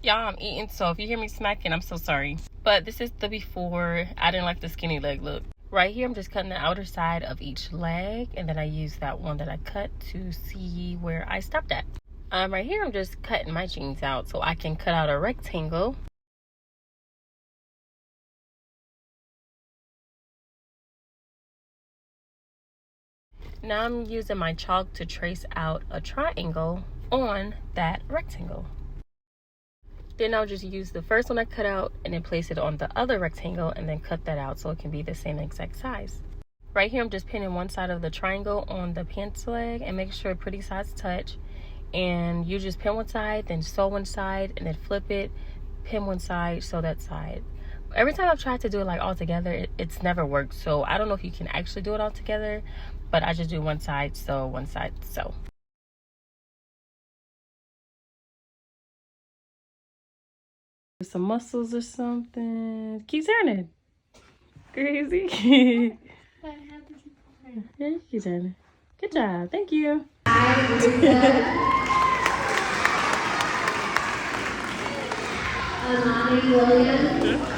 Y'all, I'm eating, so if you hear me smacking, I'm so sorry. But this is the before. I didn't like the skinny leg look. Right here, I'm just cutting the outer side of each leg, and then I use that one that I cut to see where I stopped at. Right here, I'm just cutting my jeans out so I can cut out a rectangle. Now I'm using my chalk to trace out a triangle on that rectangle. Then I'll just use the first one I cut out and then place it on the other rectangle and then cut that out so it can be the same exact size. Right here, I'm just pinning one side of the triangle on the pants leg and make sure pretty sides touch. And you just pin one side, then sew one side, and then flip it, pin one side, sew that side. Every time I've tried to do it like all together, it's never worked. So I don't know if you can actually do it all together, but I just do one side sew, one side sew. Some muscles or something. Keep turning. Crazy. Yeah, keep turning. Good job. Thank you. Amani Williams.